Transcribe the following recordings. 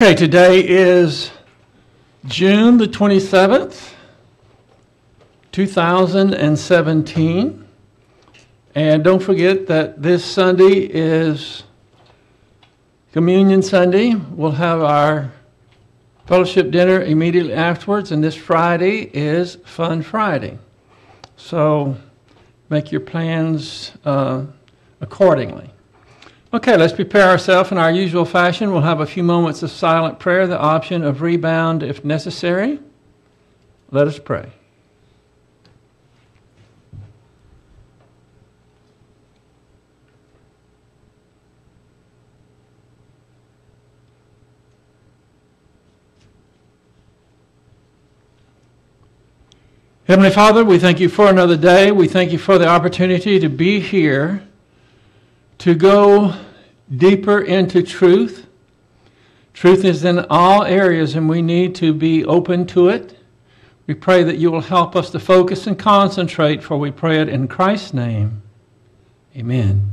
Okay, today is June the 27th, 2017. And don't forget that this Sunday is Communion Sunday. We'll have our fellowship dinner immediately afterwards, and this Friday is Fun Friday. So make your plans accordingly. Okay, let's prepare ourselves in our usual fashion. We'll have a few moments of silent prayer, the option of rebound if necessary. Let us pray. Heavenly Father, we thank you for another day. We thank you for the opportunity to be here, to go deeper into truth. Truth is in all areas, and we need to be open to it. We pray that you will help us to focus and concentrate, for we pray it in Christ's name. Amen.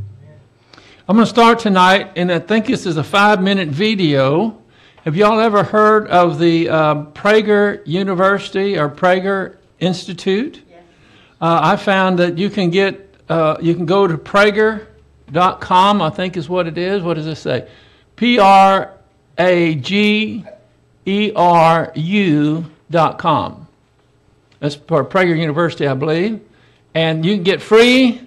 I'm going to start tonight, and I think this is a 5-minute video. Have y'all ever heard of the Prager University or Prager Institute? Yes. I found that you can go to Prager.com, I think is what it is. What does it say? Prageru.com. That's for Prager University, I believe. And you can get free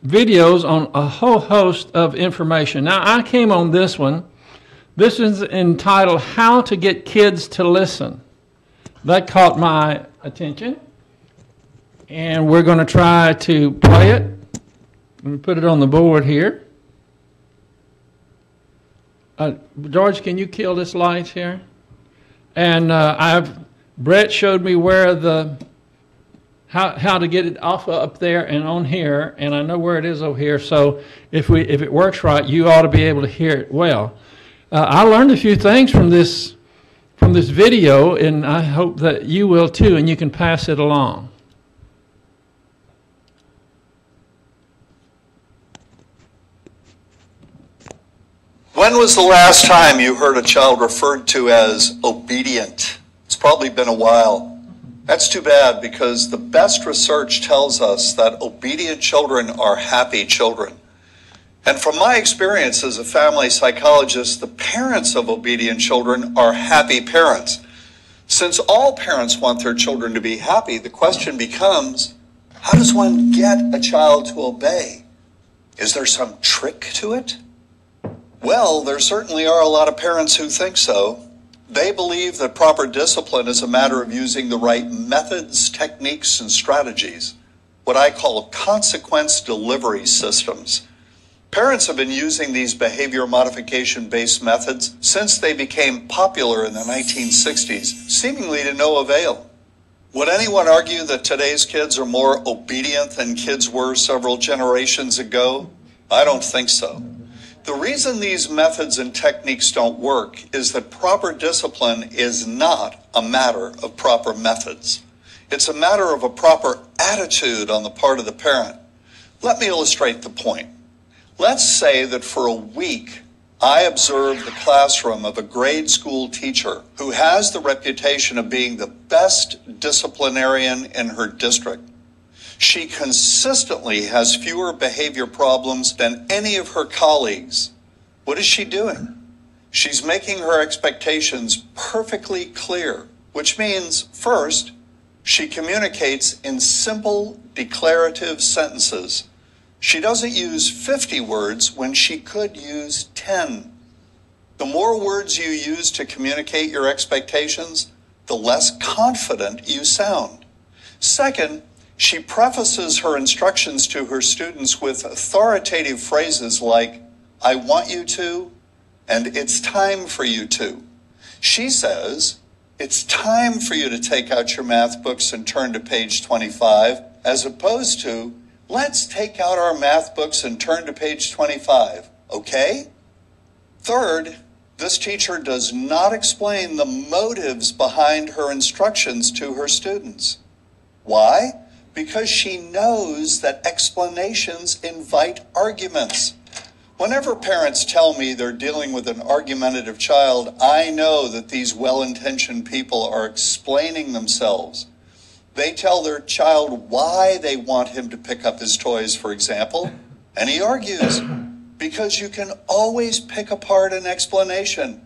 videos on a whole host of information. Now, I came on this one. This is entitled How to Get Kids to Listen. That caught my attention. And we're going to try to play it. Let me put it on the board here. George, can you kill this light here? And Brett showed me where how to get it off up there and on here, and I know where it is over here. So if it works right, you ought to be able to hear it well. I learned a few things from this video, and I hope that you will too, and you can pass it along. When was the last time you heard a child referred to as obedient? It's probably been a while. That's too bad, because the best research tells us that obedient children are happy children. And from my experience as a family psychologist, the parents of obedient children are happy parents. Since all parents want their children to be happy, the question becomes, how does one get a child to obey? Is there some trick to it? Well, there certainly are a lot of parents who think so. They believe that proper discipline is a matter of using the right methods, techniques, and strategies, what I call consequence delivery systems. Parents have been using these behavior modification-based methods since they became popular in the 1960s, seemingly to no avail. Would anyone argue that today's kids are more obedient than kids were several generations ago? I don't think so. The reason these methods and techniques don't work is that proper discipline is not a matter of proper methods. It's a matter of a proper attitude on the part of the parent. Let me illustrate the point. Let's say that for a week, I observed the classroom of a grade school teacher who has the reputation of being the best disciplinarian in her district. She consistently has fewer behavior problems than any of her colleagues. What is she doing? She's making her expectations perfectly clear, which means, first, she communicates in simple, declarative sentences. She doesn't use 50 words when she could use 10. The more words you use to communicate your expectations, the less confident you sound. Second, she prefaces her instructions to her students with authoritative phrases like, I want you to, and it's time for you to. She says, it's time for you to take out your math books and turn to page 25, as opposed to, let's take out our math books and turn to page 25, okay? Third, this teacher does not explain the motives behind her instructions to her students. Why? Because she knows that explanations invite arguments. Whenever parents tell me they're dealing with an argumentative child, I know that these well-intentioned people are explaining themselves. They tell their child why they want him to pick up his toys, for example, and he argues, because you can always pick apart an explanation.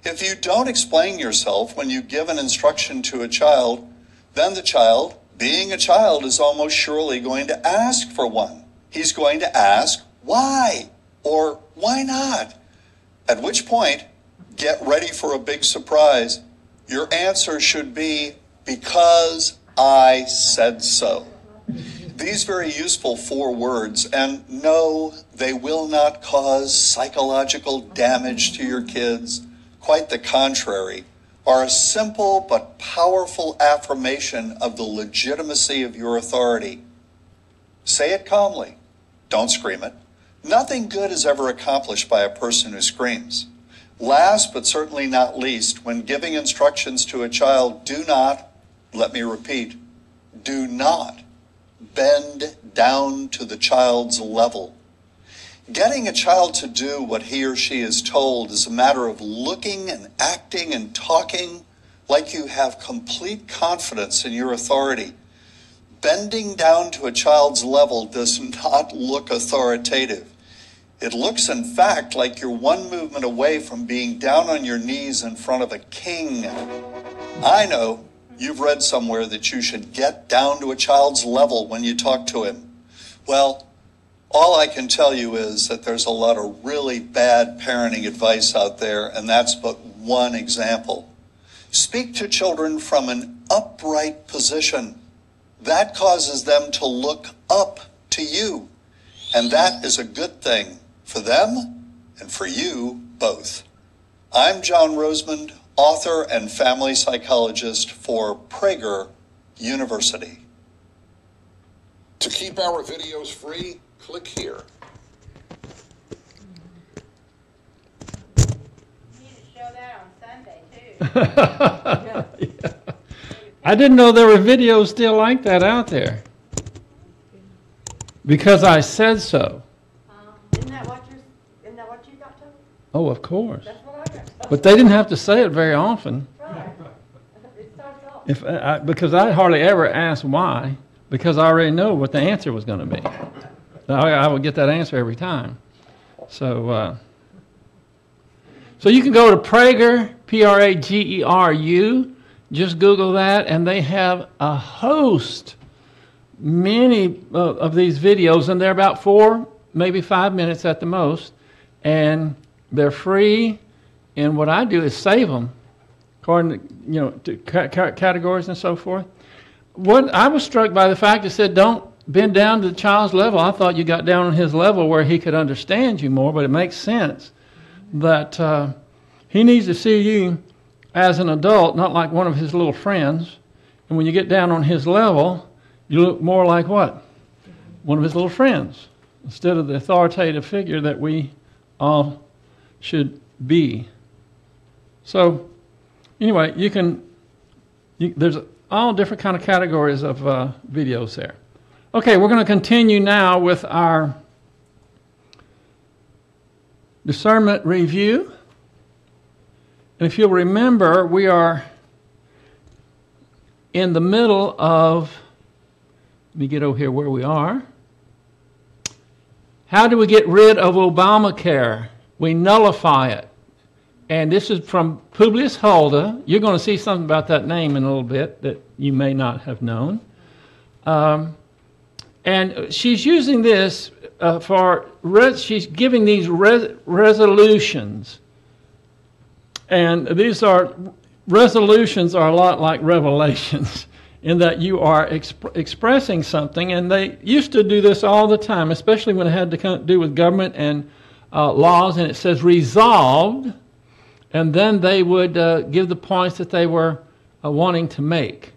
If you don't explain yourself when you give an instruction to a child, then the child, being a child, is almost surely going to ask for one. He's going to ask, why? Or why not? At which point, get ready for a big surprise. Your answer should be, because I said so. These very useful 4 words, and no, they will not cause psychological damage to your kids. Quite the contrary, are a simple but powerful affirmation of the legitimacy of your authority. Say it calmly. Don't scream it. Nothing good is ever accomplished by a person who screams. Last but certainly not least, when giving instructions to a child, do not, let me repeat, do not bend down to the child's level. Getting a child to do what he or she is told is a matter of looking and acting and talking like you have complete confidence in your authority. Bending down to a child's level does not look authoritative. It looks, in fact, like you're one movement away from being down on your knees in front of a king. I know you've read somewhere that you should get down to a child's level when you talk to him. Well, all I can tell you is that there's a lot of really bad parenting advice out there, and that's but one example. Speak to children from an upright position. That causes them to look up to you, and that is a good thing for them and for you both. I'm John Rosemond, author and family psychologist for Prager University. To keep our videos free, click here. You need to show that on Sunday, too. Yeah. I didn't know there were videos still like that out there. Because I said so. Isn't that what you got told? Oh, of course. That's what I got told. But they didn't have to say it very often. Right. It starts off. Because I hardly ever ask why, because I already know what the answer was going to be. I would get that answer every time. So you can go to Prager, Prageru. Just Google that, and they have a host, many of these videos, and they're about 4, maybe 5 minutes at the most, and they're free. And what I do is save them, according to categories and so forth. What I was struck by the fact it said don't bend down to the child's level. I thought you got down on his level where he could understand you more, but it makes sense that he needs to see you as an adult, not like one of his little friends. And when you get down on his level, you look more like what? One of his little friends, instead of the authoritative figure that we all should be. So, anyway, there's all different kind of categories of videos there. Okay, we're going to continue now with our discernment review. And if you'll remember, we are in the middle of, let me get over here where we are. How do we get rid of Obamacare? We nullify it. And this is from Publius Hulda. You're going to see something about that name in a little bit that you may not have known. And she's using this she's giving these resolutions. And resolutions are a lot like revelations in that you are expressing something. And they used to do this all the time, especially when it had to do with government and laws. And it says resolved. And then they would give the points that they were wanting to make.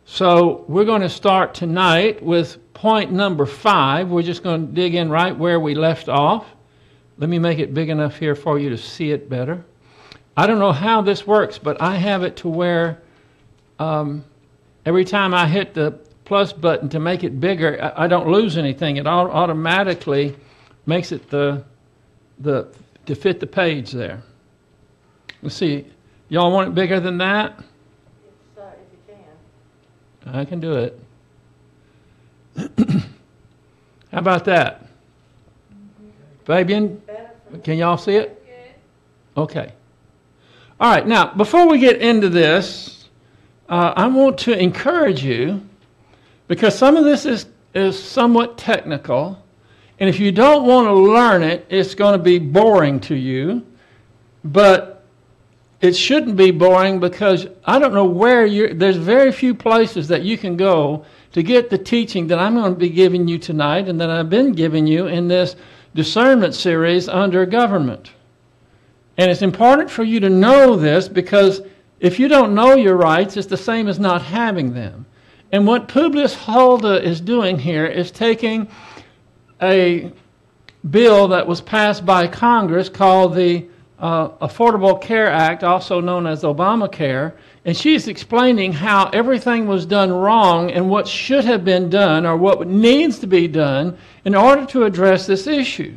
So we're going to start tonight with point number 5. We're just going to dig in right where we left off. Let me make it big enough here for you to see it better. I don't know how this works, but I have it to where every time I hit the plus button to make it bigger, I don't lose anything. It automatically makes it the to fit the page there. Let's see. Y'all want it bigger than that? If you can. I can do it. How about that? Fabian, can y'all see it? Okay. All right. Now, before we get into this, I want to encourage you, because some of this is somewhat technical, and if you don't want to learn it, it's going to be boring to you. But it shouldn't be boring, because I don't know where there's very few places that you can go to get the teaching that I'm going to be giving you tonight and that I've been giving you in this discernment series under government. And it's important for you to know this, because if you don't know your rights, it's the same as not having them. And what Publius Hulda is doing here is taking a bill that was passed by Congress called the Affordable Care Act, also known as Obamacare, and she's explaining how everything was done wrong and what should have been done or what needs to be done in order to address this issue.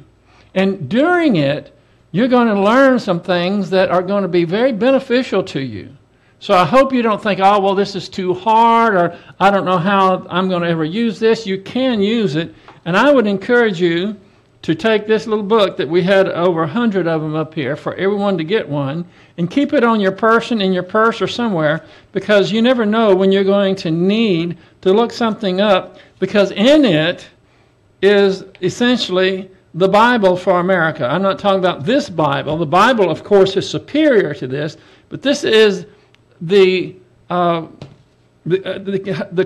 And during it, you're going to learn some things that are going to be very beneficial to you. So I hope you don't think, oh, well, this is too hard, or I don't know how I'm going to ever use this. You can use it. And I would encourage you to take this little book that we had over 100 of them up here for everyone to get one, and keep it on your person, in your purse or somewhere, because you never know when you're going to need to look something up, because in it is essentially the Bible for America. I'm not talking about this Bible. The Bible, of course, is superior to this, but this is the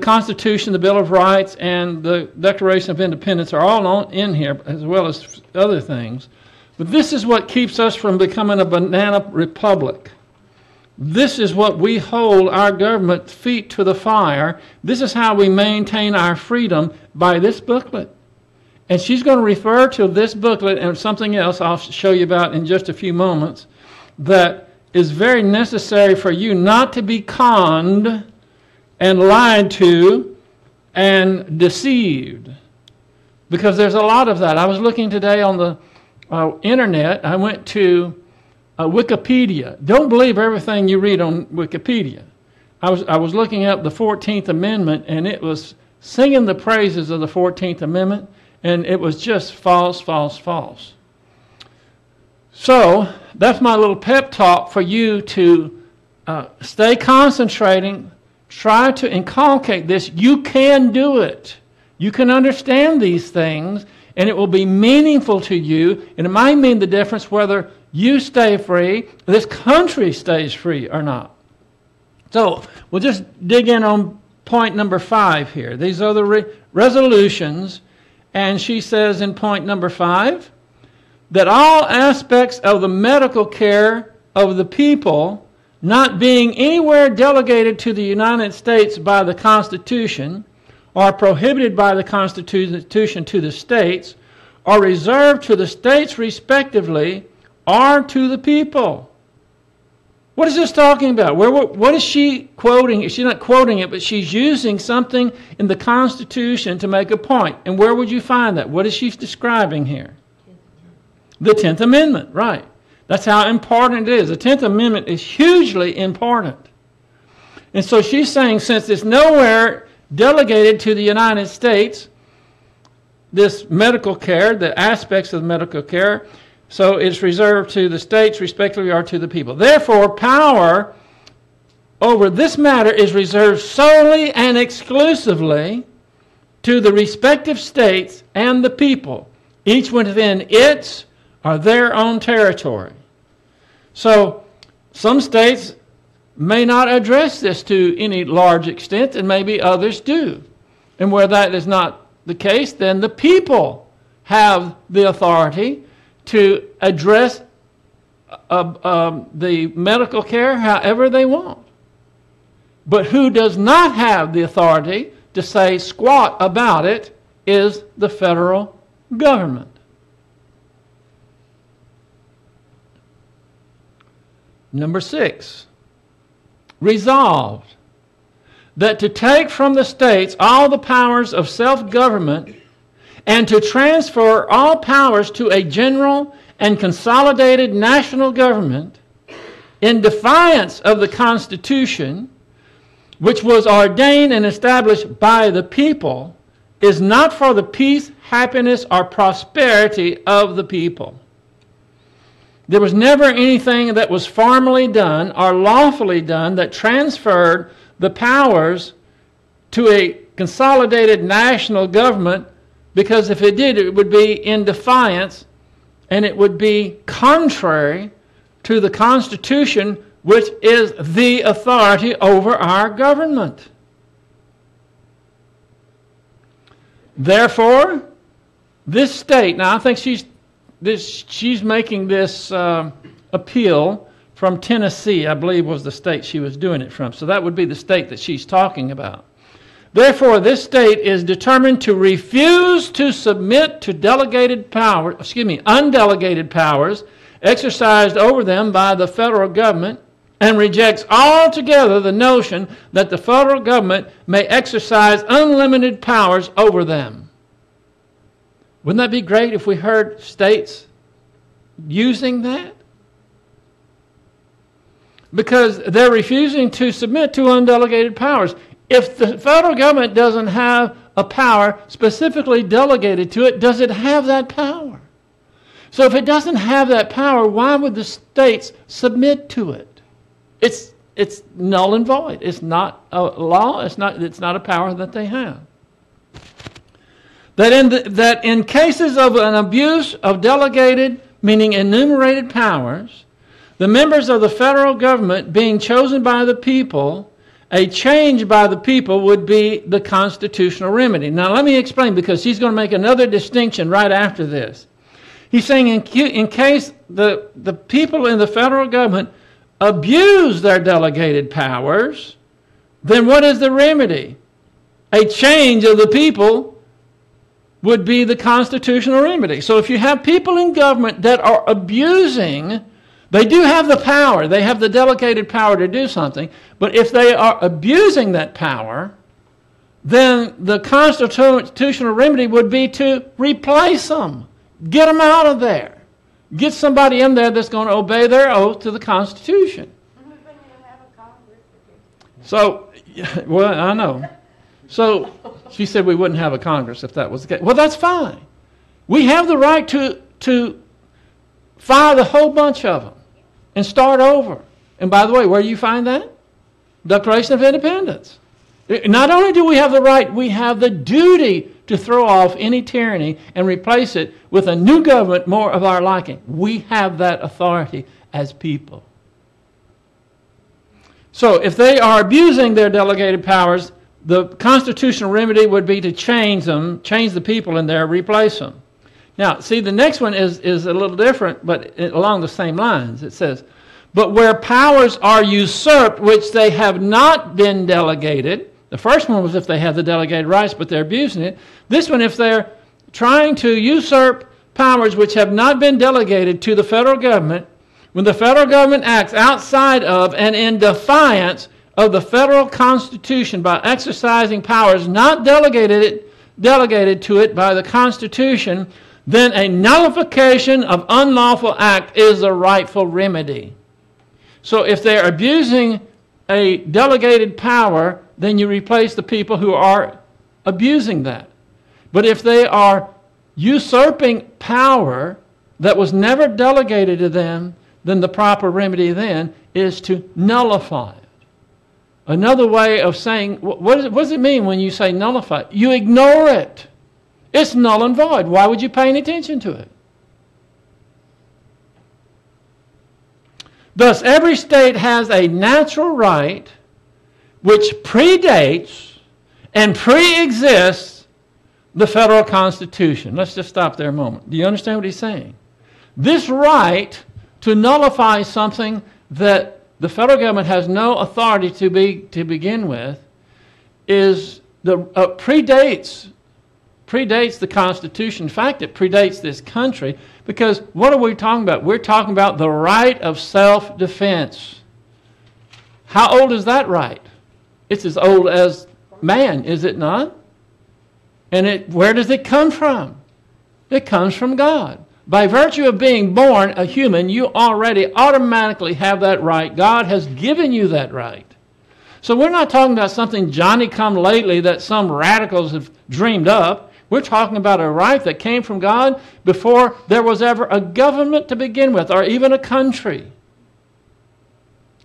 Constitution, the Bill of Rights, and the Declaration of Independence are all in here, as well as other things. But this is what keeps us from becoming a banana republic. This is what we hold our government feet to the fire. This is how we maintain our freedom, by this booklet. And she's going to refer to this booklet and something else I'll show you about in just a few moments that is very necessary for you not to be conned and lied to and deceived, because there's a lot of that. I was looking today on the internet. I went to Wikipedia. Don't believe everything you read on Wikipedia. I was looking up the 14th Amendment, and it was singing the praises of the 14th Amendment, and it was just false, false, false. So that's my little pep talk for you to stay concentrating. Try to inculcate this. You can do it. You can understand these things, and it will be meaningful to you, and it might mean the difference whether you stay free, this country stays free or not. So we'll just dig in on point number 5 here. These are the resolutions, and she says in point number 5 that all aspects of the medical care of the people not being anywhere delegated to the United States by the Constitution, or prohibited by the Constitution to the states, or reserved to the states respectively, are to the people. What is this talking about? What is she quoting? She's not quoting it, but she's using something in the Constitution to make a point. And where would you find that? What is she describing here? The 10th Amendment, right. That's how important it is. The 10th Amendment is hugely important. And so she's saying, since it's nowhere delegated to the United States, this medical care, the aspects of medical care, so it's reserved to the states respectively or to the people. Therefore, power over this matter is reserved solely and exclusively to the respective states and the people, each within its or their own territory. So some states may not address this to any large extent, and maybe others do. And where that is not the case, then the people have the authority to address the medical care however they want. But who does not have the authority to say squat about it is the federal government. Number 6, resolved that to take from the states all the powers of self-government and to transfer all powers to a general and consolidated national government in defiance of the Constitution, which was ordained and established by the people, is not for the peace, happiness, or prosperity of the people. There was never anything that was formally done or lawfully done that transferred the powers to a consolidated national government, because if it did, it would be in defiance and it would be contrary to the Constitution, which is the authority over our government. Therefore, this state, now I think she's making this appeal from Tennessee, I believe was the state she was doing it from. So that would be the state that she's talking about. Therefore, this state is determined to refuse to submit to undelegated powers exercised over them by the federal government, and rejects altogether the notion that the federal government may exercise unlimited powers over them. Wouldn't that be great if we heard states using that? Because they're refusing to submit to undelegated powers. If the federal government doesn't have a power specifically delegated to it, does it have that power? So if it doesn't have that power, why would the states submit to it? It's null and void. It's not a law. It's not a power that they have. That in cases of an abuse of delegated, meaning enumerated powers, the members of the federal government being chosen by the people, a change by the people would be the constitutional remedy. Now let me explain, because she's going to make another distinction right after this. He's saying in case the people in the federal government abuse their delegated powers, then what is the remedy? A change of the people would be the constitutional remedy. So if you have people in government that are abusing, they do have the power, they have the delegated power to do something, but if they are abusing that power, then the constitutional remedy would be to replace them. Get them out of there. Get somebody in there that's going to obey their oath to the Constitution. We wouldn't even have a Congress. So, well, I know. So, she said we wouldn't have a Congress if that was the case. Well, that's fine. We have the right to fire the whole bunch of them and start over. And by the way, where do you find that? Declaration of Independence. Not only do we have the right, we have the duty to throw off any tyranny and replace it with a new government more of our liking. We have that authority as people. So if they are abusing their delegated powers, the constitutional remedy would be to change them, change the people in there, replace them. Now, see, the next one is a little different, but along the same lines. It says, but where powers are usurped, which they have not been delegated. The first one was if they have the delegated rights, but they're abusing it. This one, if they're trying to usurp powers which have not been delegated to the federal government, when the federal government acts outside of and in defiance of the federal Constitution by exercising powers not delegated to it by the Constitution, then a nullification of unlawful act is the rightful remedy. So if they're abusing a delegated power, then you replace the people who are abusing that. But if they are usurping power that was never delegated to them, then the proper remedy then is to nullify it. Another way of saying, what does it mean when you say nullify? You ignore it. It's null and void. Why would you pay any attention to it? Thus, every state has a natural right which predates and pre-exists the federal Constitution. Let's just stop there a moment. Do you understand what he's saying? This right to nullify something that the federal government has no authority to begin with is predates the Constitution. In fact, it predates this country, because what are we talking about? We're talking about the right of self-defense. How old is that right? It's as old as man, is it not? And where does it come from? It comes from God. By virtue of being born a human, you already automatically have that right. God has given you that right. So we're not talking about something Johnny-come-lately that some radicals have dreamed up. We're talking about a right that came from God before there was ever a government to begin with, or even a country.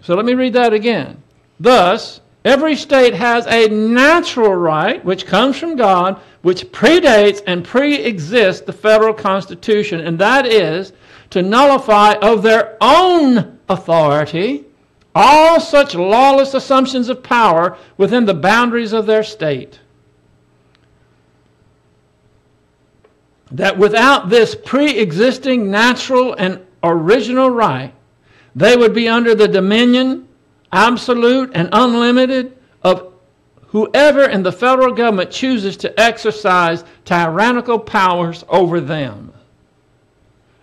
So let me read that again. Thus, every state has a natural right, which comes from God, which predates and pre-exists the federal Constitution, and that is to nullify of their own authority all such lawless assumptions of power within the boundaries of their state. That without this pre-existing natural and original right, they would be under the dominion, absolute and unlimited, of whoever in the federal government chooses to exercise tyrannical powers over them.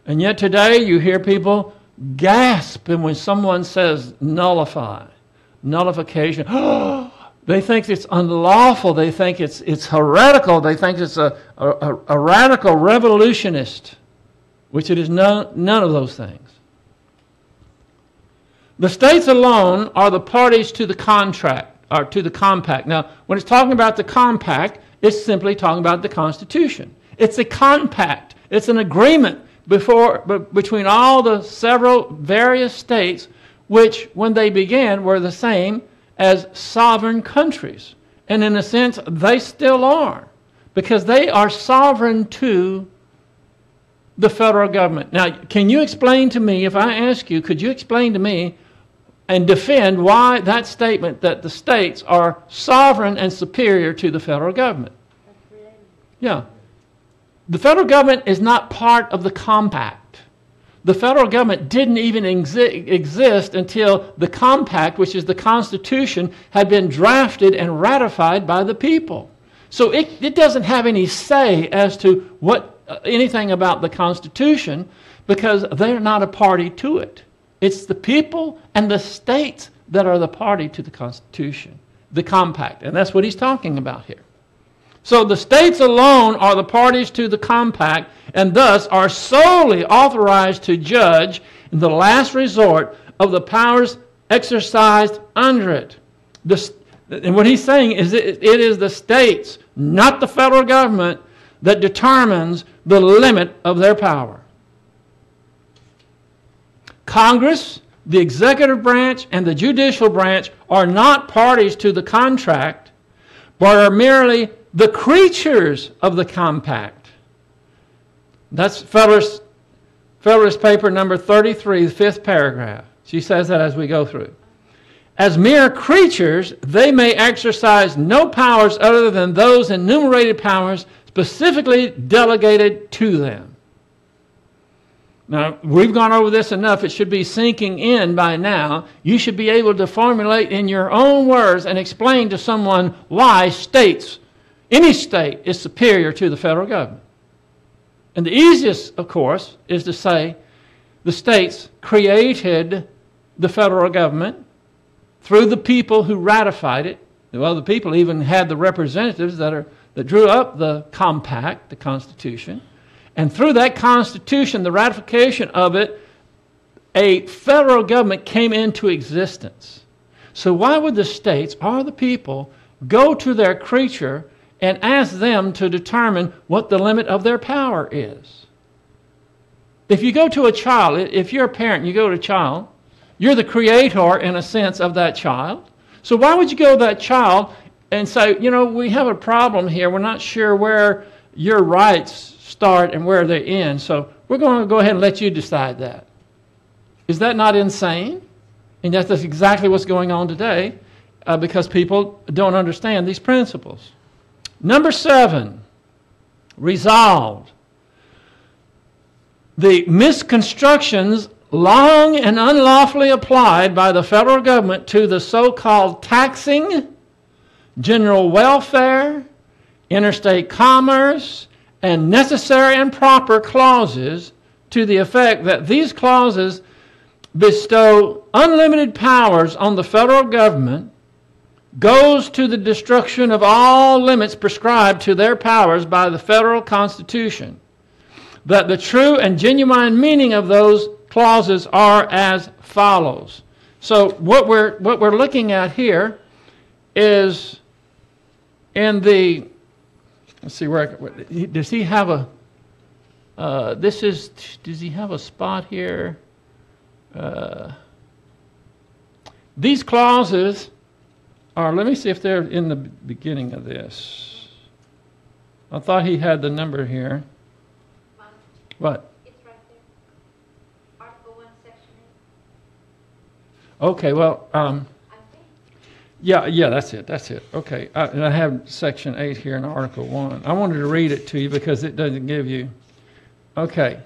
And yet today you hear people gasp when someone says nullify, nullification. They think it's unlawful. They think it's heretical. They think it's a radical revolutionist, which it is none of those things. The states alone are the parties to the contract, or to the compact. Now, when it's talking about the compact, it's simply talking about the Constitution. It's a compact. It's an agreement between all the several various states, which, when they began, were the same as sovereign countries. And in a sense, they still are, because they are sovereign to the federal government. Now, can you explain to me, if I ask you, could you explain to me and defend why that statement that the states are sovereign and superior to the federal government? Yeah. The federal government is not part of the compact. The federal government didn't even exist until the compact, which is the Constitution, had been drafted and ratified by the people. So it doesn't have any say as to anything about the Constitution, because they're not a party to it. It's the people and the states that are the party to the Constitution, the compact. And that's what he's talking about here. So the states alone are the parties to the compact, and thus are solely authorized to judge in the last resort of the powers exercised under it. And what he's saying is it is the states, not the federal government, that determines the limit of their power. Congress, the executive branch, and the judicial branch are not parties to the contract, but are merely the creatures of the compact. That's Federalist Paper number 33, the fifth paragraph. She says that as we go through. As mere creatures, they may exercise no powers other than those enumerated powers specifically delegated to them. Now, we've gone over this enough. It should be sinking in by now. You should be able to formulate in your own words and explain to someone why any state is superior to the federal government. And the easiest, of course, is to say the states created the federal government through the people who ratified it. Well, the people even had the representatives that drew up the compact, the Constitution. And through that Constitution, the ratification of it, a federal government came into existence. So why would the states or the people go to their creature and ask them to determine what the limit of their power is? If you go to a child, if you're a parent and you go to a child, you're the creator, in a sense, of that child. So why would you go to that child and say, we have a problem here. We're not sure where your rights start and where they end, so we're going to go ahead and let you decide that. Is that not insane? And that's exactly what's going on today, because people don't understand these principles. Number 7, resolved. The misconstructions long and unlawfully applied by the federal government to the so-called taxing, general welfare, interstate commerce, and necessary and proper clauses, to the effect that these clauses bestow unlimited powers on the federal government goes to the destruction of all limits prescribed to their powers by the federal Constitution, that the true and genuine meaning of those clauses are as follows. So what we're looking at here is in the, let's see, where does he have a, does he have a spot here? These clauses are, let me see if they're in the beginning of this. I thought he had the number here. What? It's right there. Article 1, Section 8. Okay, well, I think. yeah, that's it. Okay, and I have Section 8 here in Article 1. I wanted to read it to you because it doesn't give you. Okay.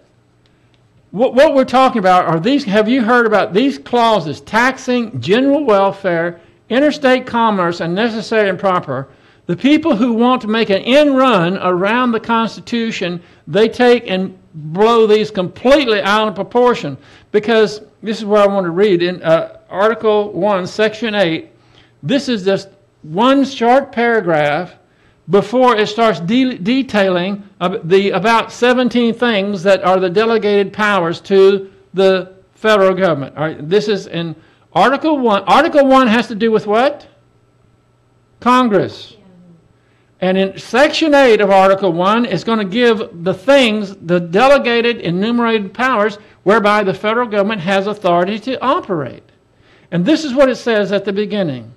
What we're talking about are these, have you heard about these clauses? Taxing, general welfare, interstate commerce, and necessary and proper. The people who want to make an end run around the Constitution, they take and blow these completely out of proportion. Because this is what I want to read in Article 1, Section 8. This is just one short paragraph before it starts detailing the about 17 things that are the delegated powers to the federal government. All right, this is in Article 1. Article 1 has to do with what? Congress. And in Section 8 of Article 1 is going to give the things, the delegated enumerated powers whereby the federal government has authority to operate. And this is what it says at the beginning.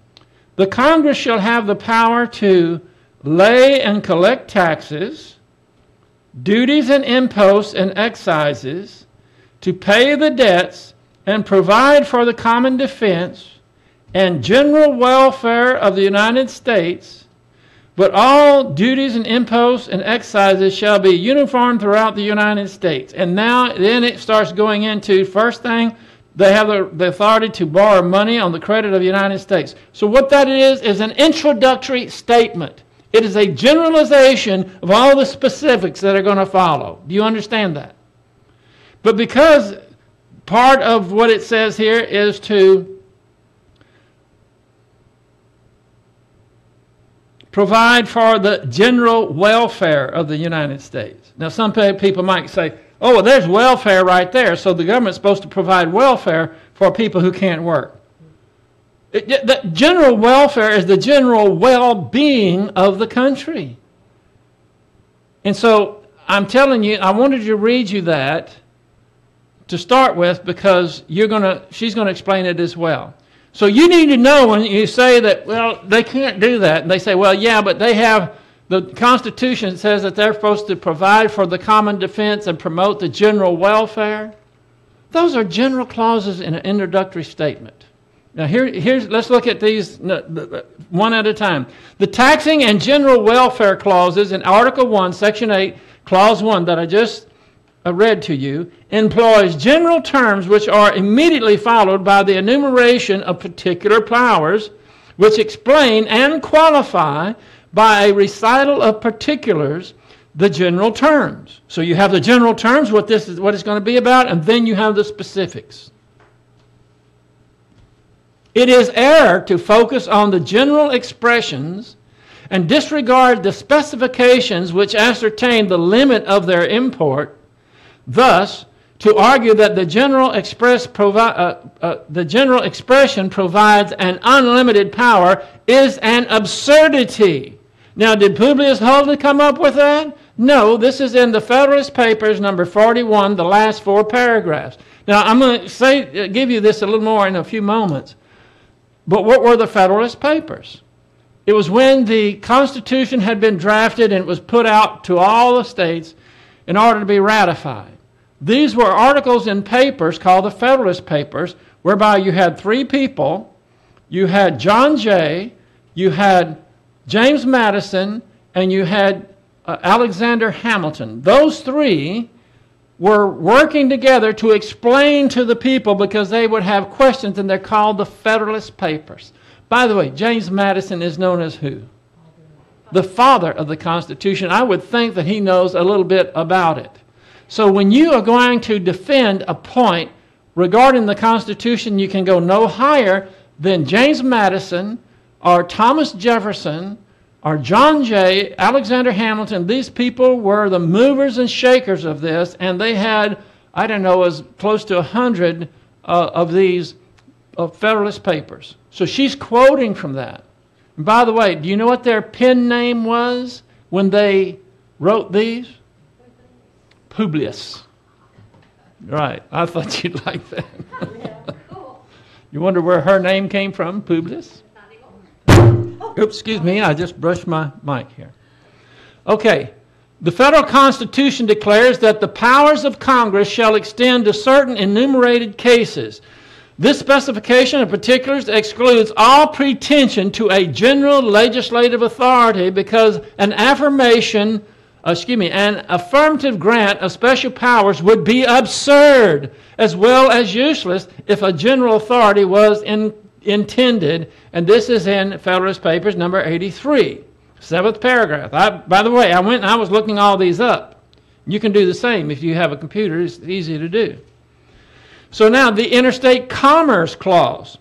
The Congress shall have the power to lay and collect taxes, duties and imposts and excises, to pay the debts and provide for the common defense and general welfare of the United States, but all duties and imposts and excises shall be uniform throughout the United States. And now, then it starts going into, first thing, they have the authority to borrow money on the credit of the United States. So what that is an introductory statement. It is a generalization of all the specifics that are going to follow. Do you understand that? But because part of what it says here is to provide for the general welfare of the United States. Now, some people might say, oh, well, there's welfare right there, so the government's supposed to provide welfare for people who can't work. The general welfare is the general well-being of the country. And so I'm telling you, I wanted to read you that to start with because she's going to explain it as well. So you need to know when you say that, well, they can't do that. And they say, well, yeah, but they have, the Constitution says that they're supposed to provide for the common defense and promote the general welfare. Those are general clauses in an introductory statement. Now, let's look at these one at a time. The taxing and general welfare clauses in Article 1, Section 8, Clause 1 that I just read to you employs general terms which are immediately followed by the enumeration of particular powers which explain and qualify by a recital of particulars the general terms. So you have the general terms, what it's going to be about, and then you have the specifics. It is error to focus on the general expressions and disregard the specifications which ascertain the limit of their import. Thus, to argue that the general expression provides an unlimited power is an absurdity. Now, did Publius Hold come up with that? No, this is in the Federalist Papers, number 41, the last 4 paragraphs. Now, I'm going to give you this a little more in a few moments. But what were the Federalist Papers? It was when the Constitution had been drafted and it was put out to all the states in order to be ratified. These were articles in papers called the Federalist Papers, whereby you had 3 people. You had John Jay, you had James Madison, and you had Alexander Hamilton. Those 3 were working together to explain to the people because they would have questions, and they're called the Federalist Papers. By the way, James Madison is known as who? The father of the Constitution. I would think that he knows a little bit about it. So when you are going to defend a point regarding the Constitution, you can go no higher than James Madison or Thomas Jefferson or John Jay, Alexander Hamilton. These people were the movers and shakers of this, and they had, I don't know, as close to 100 of these Federalist Papers. So she's quoting from that. And by the way, do you know what their pen name was when they wrote these? Publius. Right. I thought you'd like that. Cool. You wonder where her name came from, Publius? Oops, excuse me, I just brushed my mic here. Okay. The federal Constitution declares that the powers of Congress shall extend to certain enumerated cases. This specification of particulars excludes all pretension to a general legislative authority because an affirmative grant of special powers would be absurd as well as useless if a general authority was intended, and this is in Federalist Papers number 83, 7th paragraph. By the way, I went and I was looking all these up. You can do the same if you have a computer. It's easy to do. So now the Interstate Commerce Clause.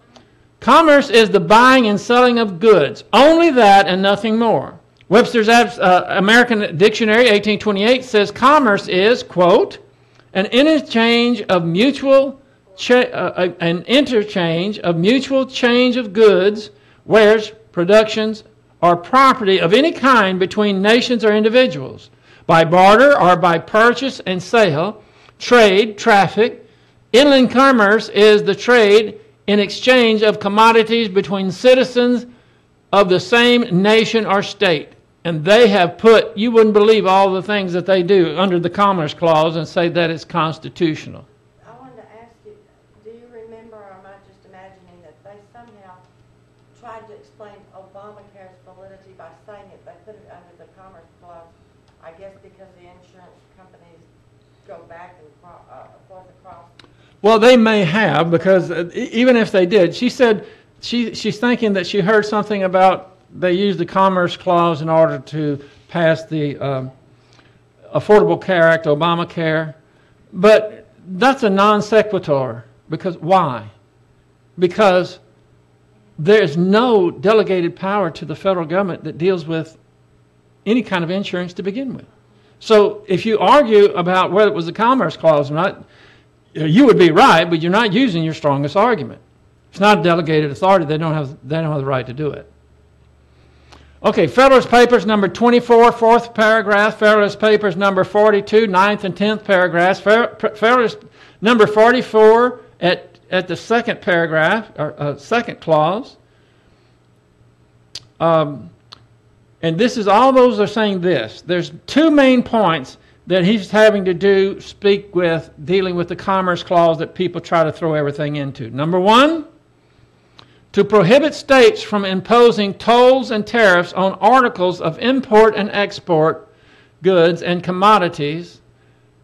Commerce is the buying and selling of goods. Only that and nothing more. Webster's American Dictionary, 1828, says commerce is, quote, an interchange of mutual change of goods, wares, productions, or property of any kind between nations or individuals, by barter or by purchase and sale, trade, traffic. Inland commerce is the trade in exchange of commodities between citizens of the same nation or state. And they have put, you wouldn't believe all the things that they do under the Commerce Clause and say that it's constitutional. I wanted to ask you, do you remember, or am I just imagining that they somehow tried to explain Obamacare's validity by saying it, they put it under the Commerce Clause, I guess because the insurance companies go back and forth across? Well, they may have, because even if they did, she said she's thinking that she heard something about they used the Commerce Clause in order to pass the Affordable Care Act, Obamacare. But that's a non sequitur. Because why? Because there's no delegated power to the federal government that deals with any kind of insurance to begin with. So if you argue about whether it was the Commerce Clause or not, you would be right, but you're not using your strongest argument. It's not a delegated authority. They don't have the right to do it. Okay, Federalist Papers number 24, 4th paragraph. Federalist Papers number 42, 9th and 10th paragraphs. Federalist number 44 at the 2nd paragraph, or 2nd clause. And this is, all those are saying this. There's two main points that he's having to speak with, dealing with the Commerce Clause that people try to throw everything into. Number one, to prohibit states from imposing tolls and tariffs on articles of import and export goods and commodities,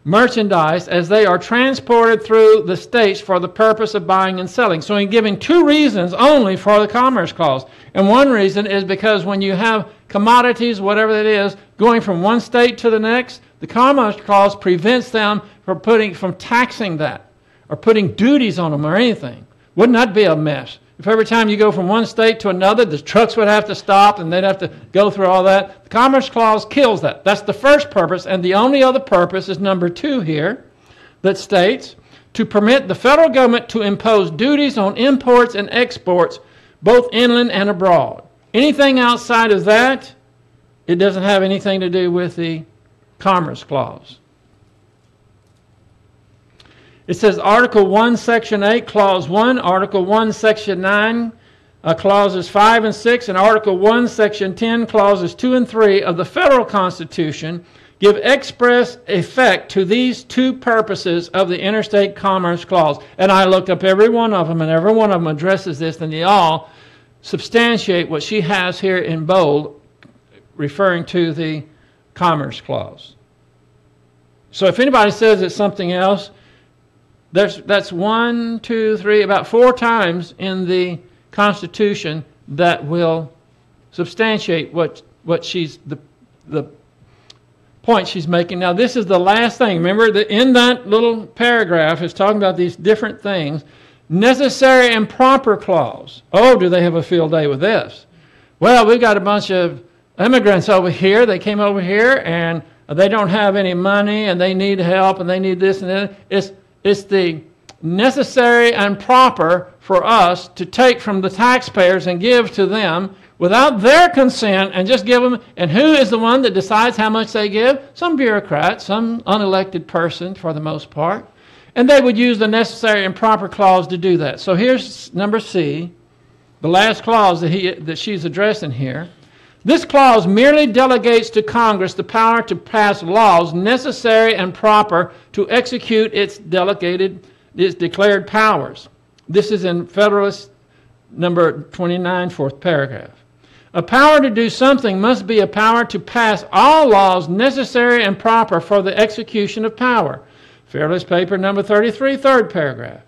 merchandise, as they are transported through the states for the purpose of buying and selling. So he's giving two reasons only for the Commerce Clause. And one reason is because when you have commodities, whatever it is, going from one state to the next, the Commerce Clause prevents them from taxing that or putting duties on them or anything. Wouldn't that be a mess? If every time you go from one state to another, the trucks would have to stop and they'd have to go through all that. The Commerce Clause kills that. That's the first purpose, and the only other purpose is number 2 here, that states to permit the federal government to impose duties on imports and exports, both inland and abroad. Anything outside of that, it doesn't have anything to do with the Commerce Clause. It says Article 1, Section 8, Clause 1, Article 1, Section 9, Clauses 5 and 6, and Article 1, Section 10, Clauses 2 and 3 of the Federal Constitution give express effect to these two purposes of the Interstate Commerce Clause. And I looked up every one of them, and every one of them addresses this, and they all substantiate what she has here in bold, referring to the Commerce Clause. So if anybody says it's something else, that's 1, 2, 3, about 4 times in the Constitution that will substantiate what she's the point she's making. Now, this is the last thing. Remember that in that little paragraph it's talking about these different things. Necessary and proper clause. Oh, do they have a field day with this? well, we've got a bunch of immigrants over here. They came over here and they don't have any money and they need help and they need this and that. It's the necessary and proper for us to take from the taxpayers and give to them without their consent and just give them. And who is the one that decides how much they give? Some bureaucrat, some unelected person for the most part. And they would use the necessary and proper clause to do that. So here's number C, the last clause that she's addressing here. This clause merely delegates to Congress the power to pass laws necessary and proper to execute its declared powers. This is in Federalist number 29, fourth paragraph. A power to do something must be a power to pass all laws necessary and proper for the execution of power. Federalist paper number 33, third paragraph.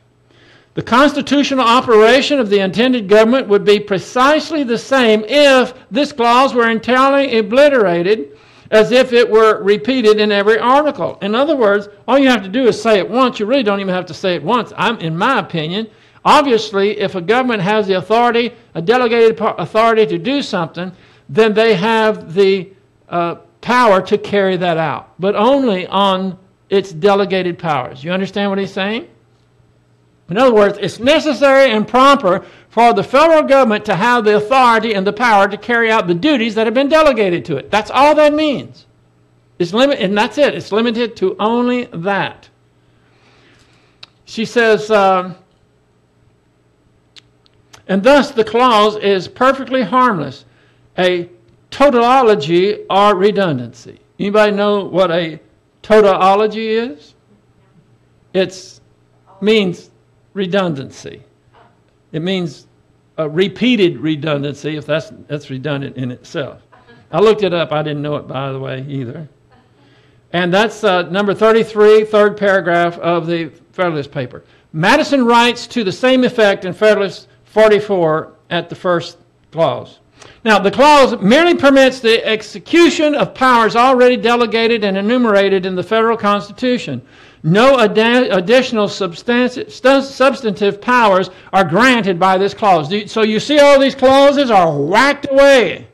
The constitutional operation of the intended government would be precisely the same if this clause were entirely obliterated as if it were repeated in every article. In other words, all you have to do is say it once. You really don't even have to say it once, in my opinion. Obviously, if a government has the authority, a delegated authority to do something, then they have the power to carry that out, but only on its delegated powers. You understand what he's saying? In other words, it's necessary and proper for the federal government to have the authority and the power to carry out the duties that have been delegated to it. That's all that means. And that's it. It's limited to only that. She says, and thus the clause is perfectly harmless, a tautology or redundancy. Anybody know what a tautology is? It means redundancy. It means a repeated redundancy, if that's redundant in itself. I looked it up. I didn't know it, by the way, either. And that's number 33, third paragraph of the Federalist paper. Madison writes to the same effect in Federalist 44 at the first clause. Now, the clause merely permits the execution of powers already delegated and enumerated in the federal Constitution. No additional substantive powers are granted by this clause. So you see all these clauses are whacked away.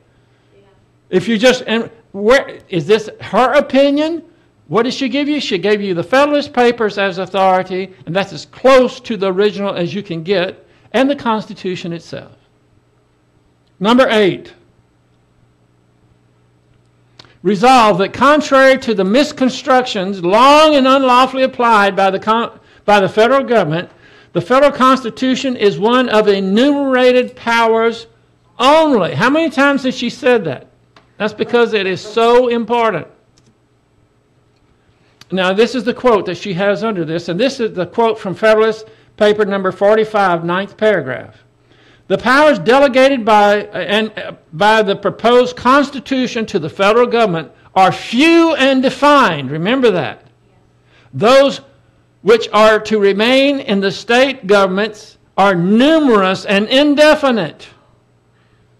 Yeah. If you just, and where is this her opinion? What did she give you? She gave you the Federalist Papers as authority, and that's as close to the original as you can get, and the Constitution itself. Number 8. Resolve that contrary to the misconstructions long and unlawfully applied by the federal government, the federal Constitution is one of enumerated powers only. How many times has she said that? That's because it is so important. Now, this is the quote that she has under this, and this is the quote from Federalist Paper number 45, ninth paragraph. The powers delegated by the proposed Constitution to the federal government are few and defined. Remember that. Those which are to remain in the state governments are numerous and indefinite.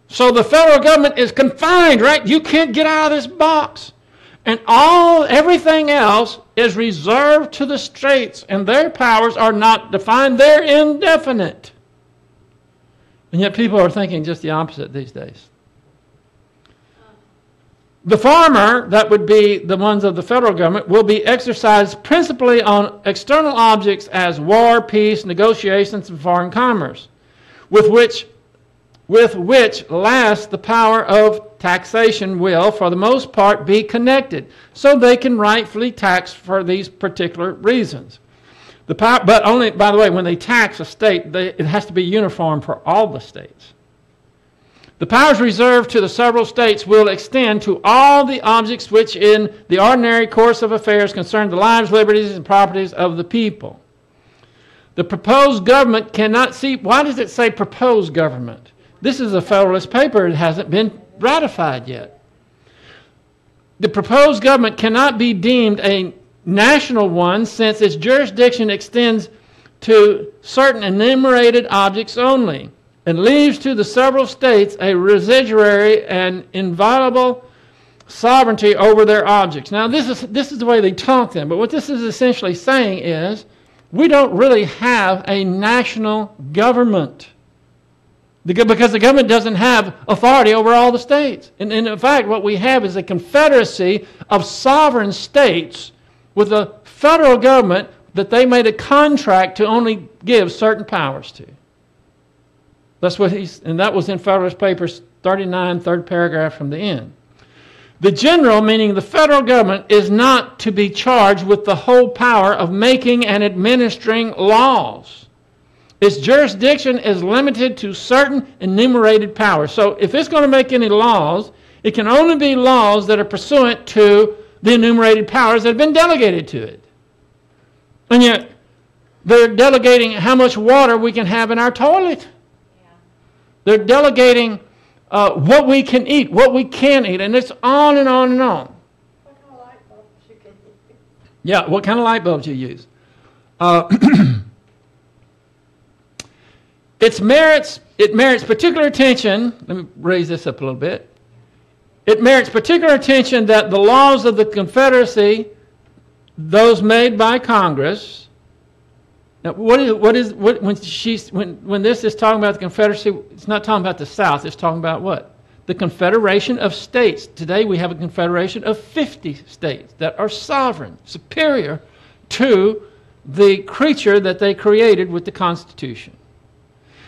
So the federal government is confined, right? You can't get out of this box. And everything else is reserved to the states, and their powers are not defined. They're indefinite. And yet people are thinking just the opposite these days. The former, that would be the ones of the federal government, will be exercised principally on external objects as war, peace, negotiations, and foreign commerce, with which last the power of taxation will, for the most part, be connected, so they can rightfully tax for these particular reasons. But only, by the way, when they tax a state, it has to be uniform for all the states. The powers reserved to the several states will extend to all the objects which in the ordinary course of affairs concern the lives, liberties, and properties of the people. The proposed government cannot see... Why does it say proposed government? This is a Federalist paper. It hasn't been ratified yet. The proposed government cannot be deemed a national one, since its jurisdiction extends to certain enumerated objects only, and leaves to the several states a residuary and inviolable sovereignty over their objects. Now, this is the way they talk then, but what this is essentially saying is we don't really have a national government. Because the government doesn't have authority over all the states. And in fact, what we have is a confederacy of sovereign states with a federal government that they made a contract to only give certain powers to. That's what and that was in Federalist Papers 39, third paragraph from the end. The general, meaning the federal government, is not to be charged with the whole power of making and administering laws. Its jurisdiction is limited to certain enumerated powers. So if it's going to make any laws, it can only be laws that are pursuant to the enumerated powers that have been delegated to it. And yet, they're delegating how much water we can have in our toilet. They're delegating what we can eat, what we can't eat, and it's on and on and on. What kind of light bulbs you can use? Yeah, what kind of light bulbs you use. It merits particular attention. Let me raise this up a little bit. It merits particular attention that the laws of the Confederacy, those made by Congress. Now, when this is talking about the Confederacy, it's not talking about the South. It's talking about what? The Confederation of States. Today we have a confederation of 50 states that are sovereign, superior to the creature that they created with the Constitution.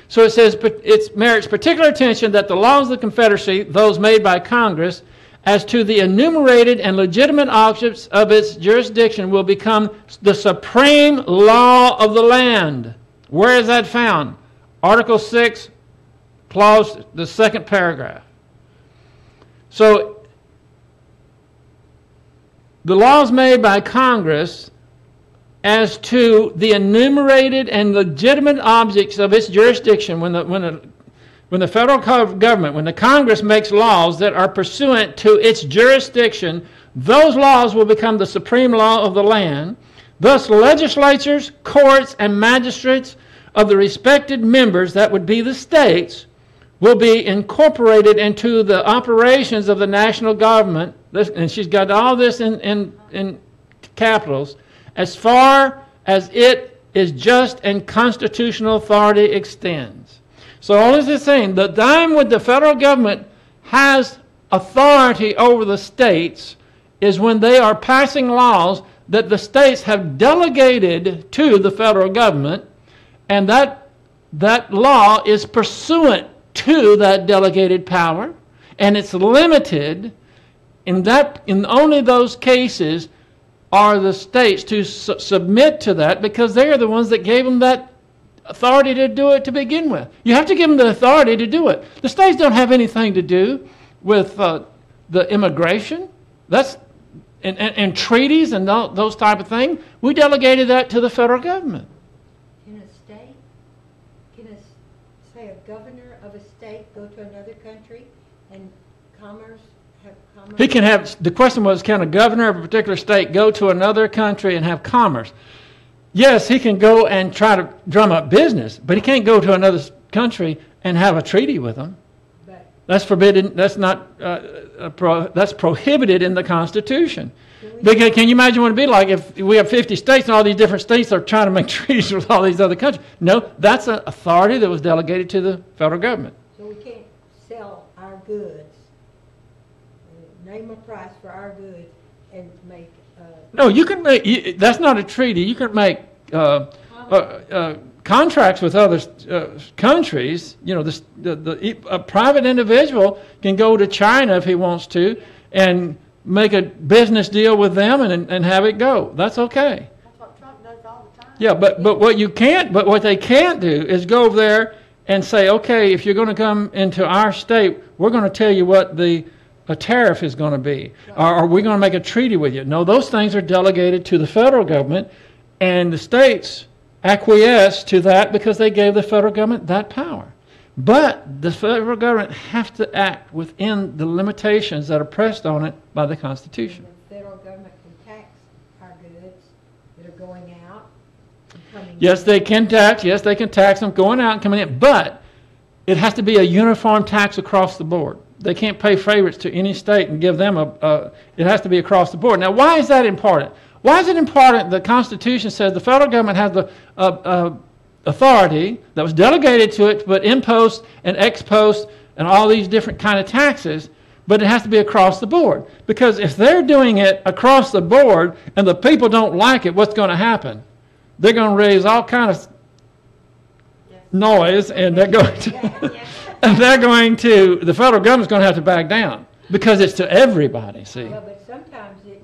So it says it merits particular attention that the laws of the Confederacy, those made by Congress, as to the enumerated and legitimate objects of its jurisdiction, will become the supreme law of the land. Where is that found? Article 6, clause, the second paragraph. So the laws made by Congress as to the enumerated and legitimate objects of its jurisdiction, when the federal government, when the Congress makes laws that are pursuant to its jurisdiction, those laws will become the supreme law of the land. Thus, legislatures, courts, and magistrates of the respected members, that would be the states, will be incorporated into the operations of the national government. And she's got all this in capitals. As far as it is just and constitutional authority extends. So all this is saying, the time when the federal government has authority over the states is when they are passing laws that the states have delegated to the federal government, and that law is pursuant to that delegated power, and it's limited. In only those cases are the states to submit to that, because they are the ones that gave them that authority to do it to begin with. You have to give them the authority to do it. The states don't have anything to do with the immigration. That's and treaties and those type of things. We delegated that to the federal government. Can say a governor of a state go to another country and have commerce? He can have. The question was, can a governor of a particular state go to another country and have commerce? Yes, he can go and try to drum up business, but he can't go to another country and have a treaty with them. That's forbidden. That's not. That's prohibited in the Constitution. Can you imagine what it'd be like if we have 50 states and all these different states are trying to make treaties with all these other countries? No, that's an authority that was delegated to the federal government. So we can't sell our goods, name a price for our goods, and make. No, you can make. That's not a treaty. You can make contracts with other countries. You know, a private individual can go to China if he wants to and make a business deal with them and have it go. That's okay. That's what Trump does all the time. Yeah, but what they can't do is go over there and say, okay, if you're going to come into our state, we're going to tell you what a tariff is going to be, or we're going to make a treaty with you. No, those things are delegated to the federal government, and the states acquiesce to that because they gave the federal government that power. But the federal government has to act within the limitations that are pressed on it by the Constitution. The federal government can tax our goods that are going out and coming Yes, in. they can tax. Yes, they can tax them going out and coming in. But it has to be a uniform tax across the board. They can't pay favorites to any state and give them it has to be across the board. Now, why is that important? Why is it important the Constitution says the federal government has authority that was delegated to it to put impost and ex post and all these different kind of taxes, but it has to be across the board. Because if they're doing it across the board and the people don't like it, what's going to happen? They're going to raise all kind of noise, and they're going to, and the federal government's going to have to back down because it's to everybody, see. Well, but sometimes it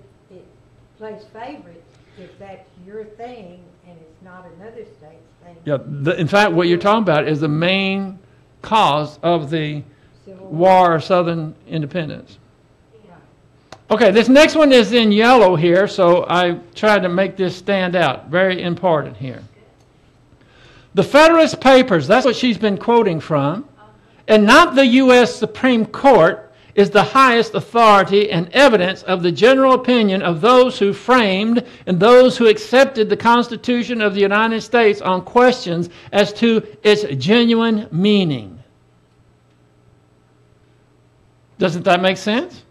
plays favorites if that's your thing and it's not another state's thing. Yeah, in fact, what you're talking about is the main cause of the Civil War of Southern Independence. Okay, this next one is in yellow here, so I tried to make this stand out. Very important here. The Federalist Papers, that's what she's been quoting from, and not the U.S. Supreme Court, is the highest authority and evidence of the general opinion of those who framed and those who accepted the Constitution of the United States on questions as to its genuine meaning. Doesn't that make sense?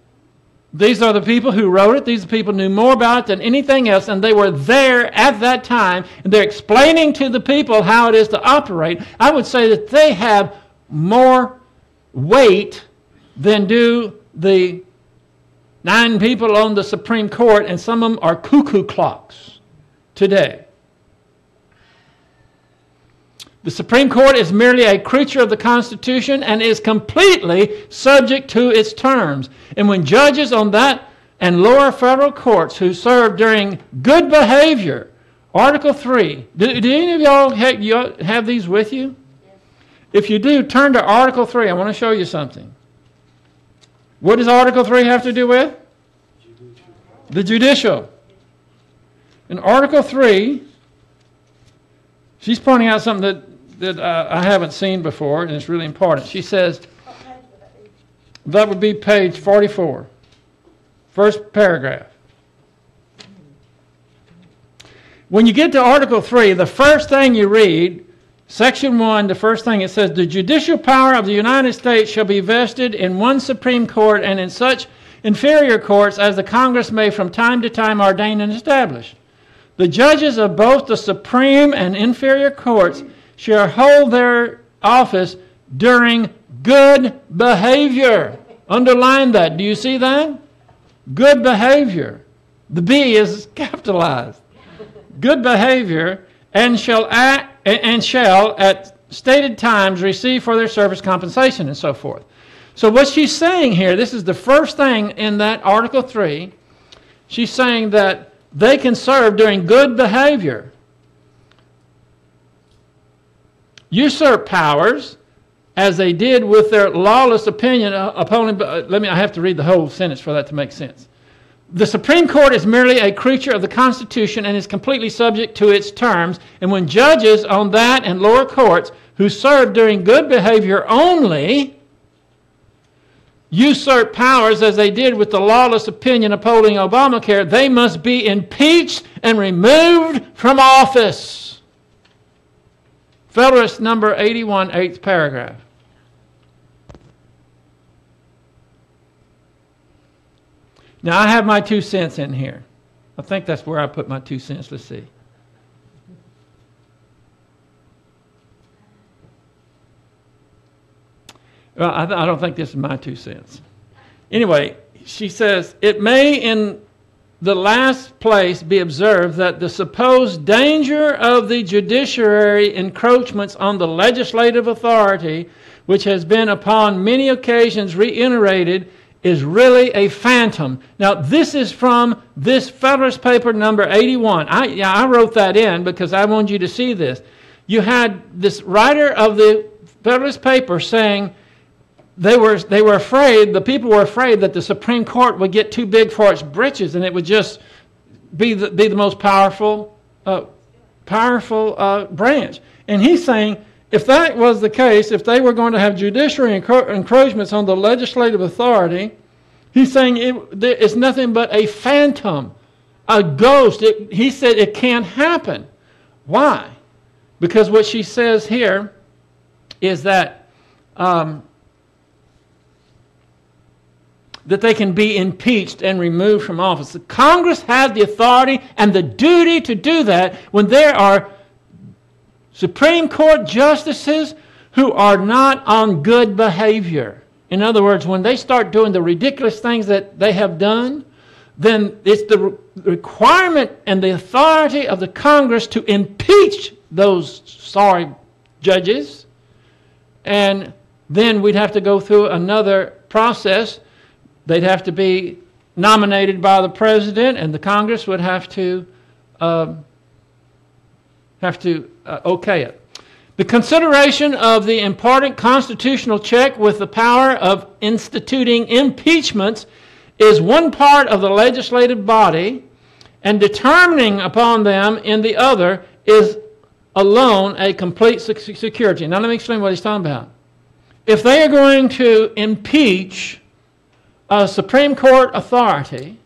These are the people who wrote it. These people knew more about it than anything else, and they were there at that time, and they're explaining to the people how it is to operate. I would say that they have more weight than do the 9 people on the Supreme Court, and some of them are cuckoo clocks today. The Supreme Court is merely a creature of the Constitution and is completely subject to its terms. And when judges on that and lower federal courts who serve during good behavior, Article 3, do any of y'all have these with you? Yes. If you do, turn to Article 3. I want to show you something. What does Article 3 have to do with? The judicial. In Article 3, she's pointing out something that I haven't seen before, and it's really important. She says, that would be page 44, first paragraph. When you get to Article 3, the first thing you read, Section 1, the first thing it says, the judicial power of the United States shall be vested in one Supreme Court and in such inferior courts as the Congress may from time to time ordain and establish. The judges of both the Supreme and inferior courts shall hold their office during good behavior. Underline that. Do you see that? Good behavior. The B is capitalized. Good behavior, and shall at stated times receive for their service compensation and so forth. So what she's saying here, this is the first thing in that Article 3, she's saying that they can serve during good behavior. Usurp powers, as they did with their lawless opinion upon... I have to read the whole sentence for that to make sense. The Supreme Court is merely a creature of the Constitution and is completely subject to its terms. And when judges on that and lower courts who serve during good behavior only usurp powers as they did with the lawless opinion upholding Obamacare, they must be impeached and removed from office. Federalist number 81, 8th paragraph. Now I have my 2 cents in here. I think that's where I put my 2 cents. Let's see. Well, I don't think this is my 2 cents. Anyway, she says, it may in the last place be observed that the supposed danger of the judiciary encroachments on the legislative authority, which has been upon many occasions reiterated, is really a phantom. Now, this is from this Federalist Paper number 81. I wrote that in because I wanted you to see this. You had this writer of the Federalist Paper saying they were afraid, the people were afraid that the Supreme Court would get too big for its britches and it would just be the most powerful branch. And he's saying, if that was the case, if they were going to have judiciary encroachments on the legislative authority, he's saying it's nothing but a phantom, a ghost. He said it can't happen. Why? Because what she says here is that that they can be impeached and removed from office. The Congress has the authority and the duty to do that when there are Supreme Court justices who are not on good behavior. In other words, when they start doing the ridiculous things that they have done, then it's the requirement and the authority of the Congress to impeach those sorry judges. And then we'd have to go through another process. They'd have to be nominated by the president, and the Congress would have to okay it. The consideration of the important constitutional check with the power of instituting impeachments is one part of the legislative body, and determining upon them in the other is alone a complete security. Now let me explain what he's talking about. If they are going to impeach a Supreme Court authority,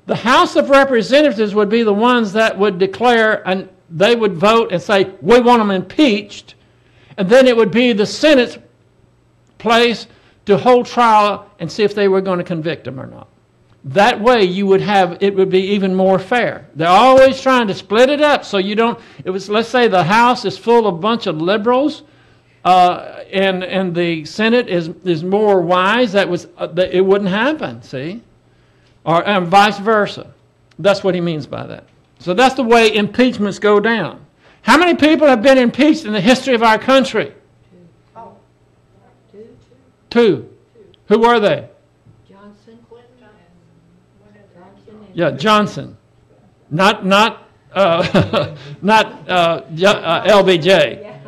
the House of Representatives would be the ones that would declare, and they would vote and say, we want them impeached. And then it would be the Senate's place to hold trial and see if they were going to convict them or not. That way you would have, it would be even more fair. They're always trying to split it up so you don't, let's say the House is full of a bunch of liberals, and the Senate is more wise, it wouldn't happen, see? Or and vice versa. That's what he means by that. So that's the way impeachments go down. How many people have been impeached in the history of our country? Two. Who were they? Johnson. Yeah, Johnson. Not LBJ. Yeah.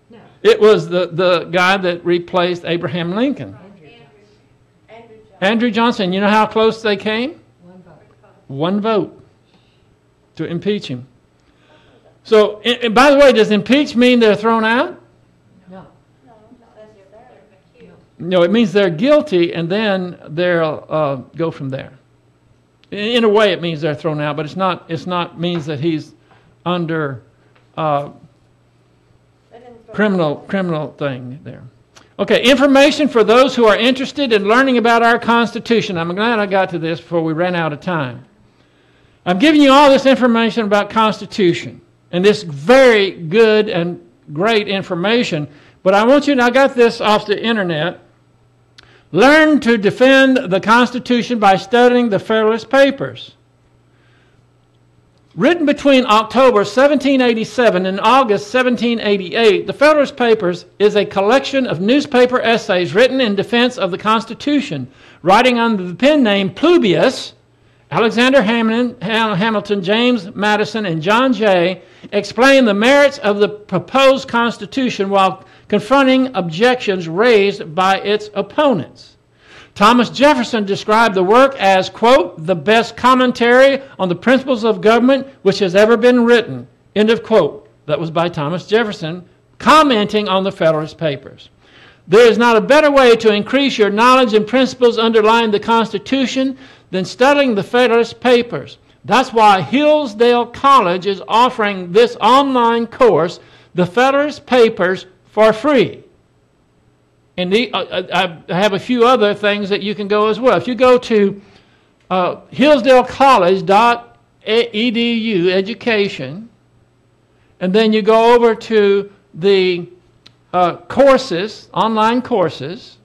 No. It was the guy that replaced Abraham Lincoln. Andrew Johnson. You know how close they came? One vote to impeach him. So, and by the way, does impeach mean they're thrown out? No, it means they're guilty, and then they'll go from there. In a way, it means they're thrown out, but it's not means that he's under criminal thing there. Okay, information for those who are interested in learning about our Constitution. I'm glad I got to this before we ran out of time. I'm giving you all this information about Constitution, and this very good and great information, but I want you to, I got this off the internet. Learn to defend the Constitution by studying the Federalist Papers. Written between October 1787 and August 1788, the Federalist Papers is a collection of newspaper essays written in defense of the Constitution, writing under the pen name Plubius. Alexander Hamilton, James Madison, and John Jay explain the merits of the proposed Constitution while confronting objections raised by its opponents. Thomas Jefferson described the work as, quote, the best commentary on the principles of government which has ever been written, end of quote. That was by Thomas Jefferson commenting on the Federalist Papers. There is not a better way to increase your knowledge and principles underlying the Constitution than studying the Federalist Papers. That's why Hillsdale College is offering this online course, the Federalist Papers, for free. And I have a few other things that you can go as well. If you go to hillsdalecollege.edu, education, and then you go over to the courses, online courses,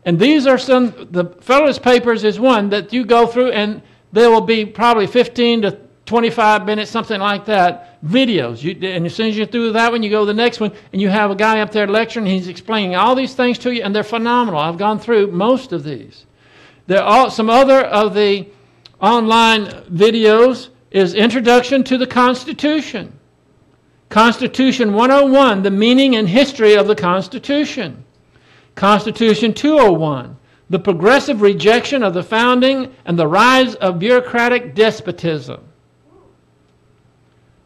and these are some, the Federalist Papers is one that you go through, and there will be probably 15 to 25 minutes, something like that, videos. And as soon as you're through that one, you go to the next one, and you have a guy up there lecturing, and he's explaining all these things to you, and they're phenomenal. I've gone through most of these. There are some other of the online videos is Introduction to the Constitution. Constitution 101, the meaning and history of the Constitution. Constitution 201, the progressive rejection of the founding and the rise of bureaucratic despotism.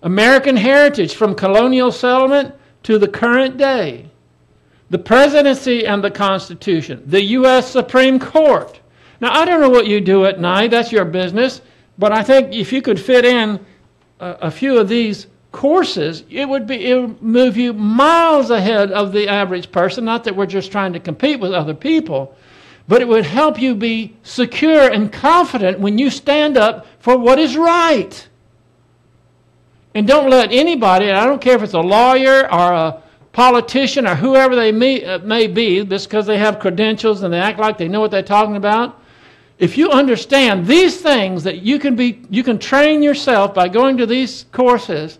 American heritage from colonial settlement to the current day. The presidency and the Constitution. The U.S. Supreme Court. Now, I don't know what you do at night. That's your business. But I think if you could fit in a few of these courses, it would move you miles ahead of the average person. Not that we're just trying to compete with other people, but it would help you be secure and confident when you stand up for what is right. And don't let anybody, and I don't care if it's a lawyer or a politician or whoever they may be, just because they have credentials and they act like they know what they're talking about. If you understand these things, that you can train yourself by going to these courses,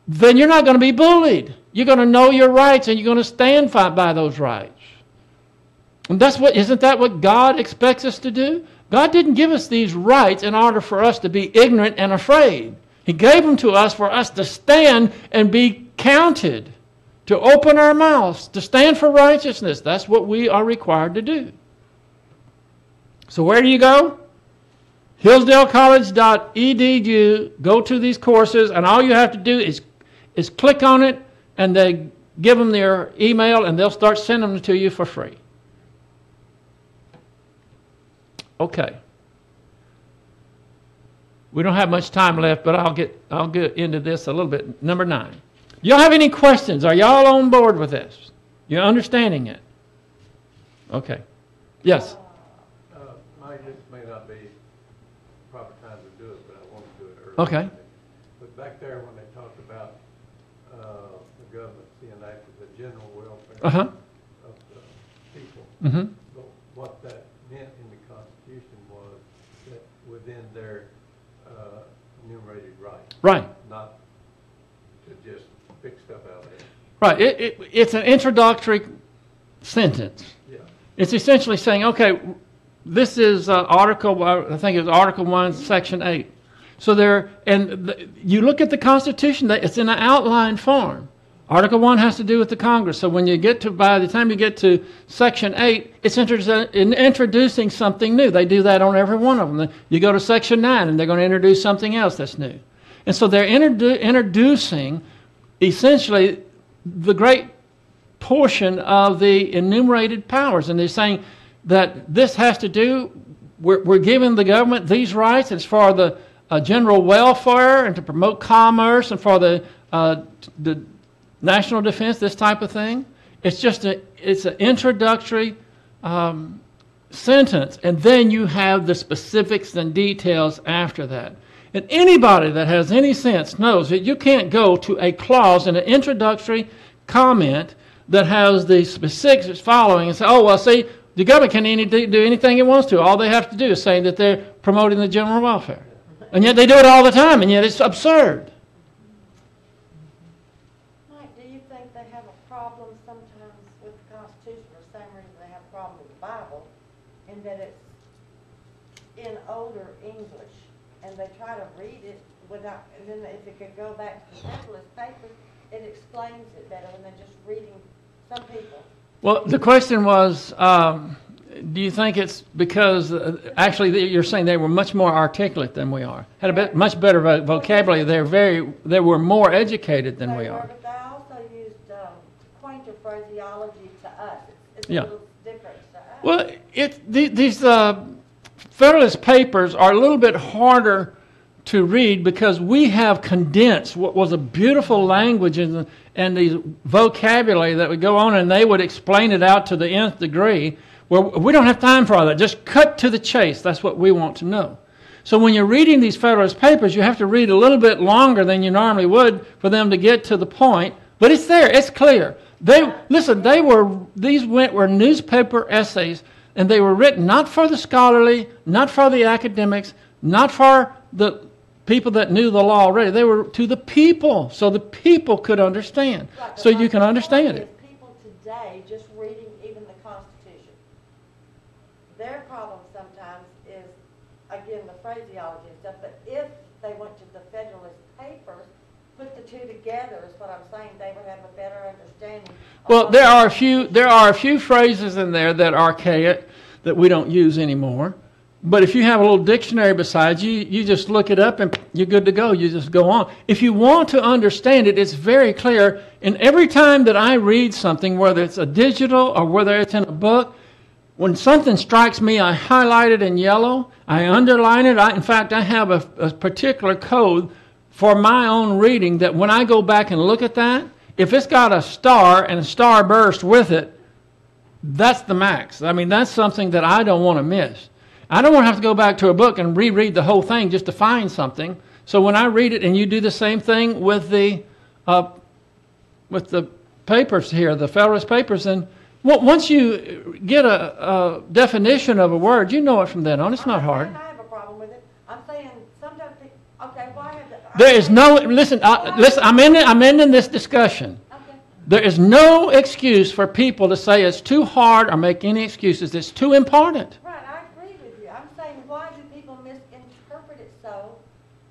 then you're not going to be bullied. You're going to know your rights, and you're going to stand by those rights. And isn't that what God expects us to do? God didn't give us these rights in order for us to be ignorant and afraid. He gave them to us for us to stand and be counted, to open our mouths, to stand for righteousness. That's what we are required to do. So where do you go? hillsdalecollege.edu. Go to these courses, and all you have to do is click on it, and they give them their email, and they'll start sending them to you for free. Okay. We don't have much time left, but I'll get into this a little bit. Number 9. Y'all have any questions? Are y'all on board with this? You're understanding it? Okay. Yes. This may not be the proper time to do it, but I want to do it early. Okay. But back there when they talked about the government being active, the general welfare of the people, what that meant in the Constitution was that within their enumerated rights. Right. Not to just pick stuff out there. Right. It's an introductory sentence. Yeah. It's essentially saying, okay, this is Article, I think it was Article 1, Section 8. So you look at the Constitution, it's in an outline form. Article 1 has to do with the Congress. So when by the time you get to Section 8, it's introducing something new. They do that on every one of them. You go to Section 9, and they're going to introduce something else that's new. And so they're introducing, essentially, the great portion of the enumerated powers. And they're saying that this has to do, we're giving the government these rights. It's for the general welfare and to promote commerce and for the national defense, this type of thing. It's an introductory sentence, and then you have the specifics and details after that. And anybody that has any sense knows that you can't go to a clause in an introductory comment that has the specifics following and say, oh, well, see, the government can do anything it wants to. All they have to do is say that they're promoting the general welfare. And yet they do it all the time, and yet it's absurd. Mike, do you think they have a problem sometimes with the Constitution, or the same reason they have a problem with the Bible, in that it's in older English, and they try to read it without, and then if it could go back to the Federalist Papers, it explains it better than just reading some people. Well, the question was, do you think it's because, actually, you're saying they were much more articulate than we are, had a much better vocabulary. They were more educated than we are. But they also used quainter phraseology to us. It's Yeah. a little different to us. Well, these Federalist Papers are a little bit harder to read because we have condensed what was a beautiful language and the vocabulary that would go on, and they would explain it out to the nth degree. Well, we don't have time for all that. Just cut to the chase. That's what we want to know. So when you're reading these Federalist Papers, you have to read a little bit longer than you normally would for them to get to the point. But it's there. It's clear. These were newspaper essays, and they were written not for the scholarly, not for the academics, not for the people that knew the law already. They were to the people, so the people could understand. Right, so you can understand it. People today just reading even the Constitution. Their problem sometimes is, again, the phraseology and stuff, but if they went to the Federalist Papers, put the two together is what I'm saying, they would have a better understanding. Well, there are a few phrases in there that are archaic that we don't use anymore. But if you have a little dictionary beside you, you just look it up and you're good to go. You just go on. If you want to understand it, it's very clear. And every time that I read something, whether it's a digital or whether it's in a book, when something strikes me, I highlight it in yellow. I underline it. In fact, I have a particular code for my own reading that when I go back and look at that, if it's got a star and a starburst with it, that's the max. I mean, that's something that I don't want to miss. I don't want to have to go back to a book and reread the whole thing just to find something. So when I read it, and you do the same thing with the papers here, the Federalist Papers, and once you get a definition of a word, you know it from then on. It's not hard. I have a problem with it. I'm saying sometimes people, okay, why have the... There is no, listen, I'm ending this discussion. Okay. There is no excuse for people to say it's too hard or make any excuses. It's too important. Right, I agree with you. I'm saying, why do people misinterpret it so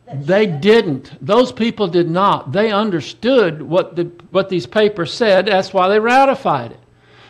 that... They didn't. Those people did not. They understood what these papers said. That's why they ratified it.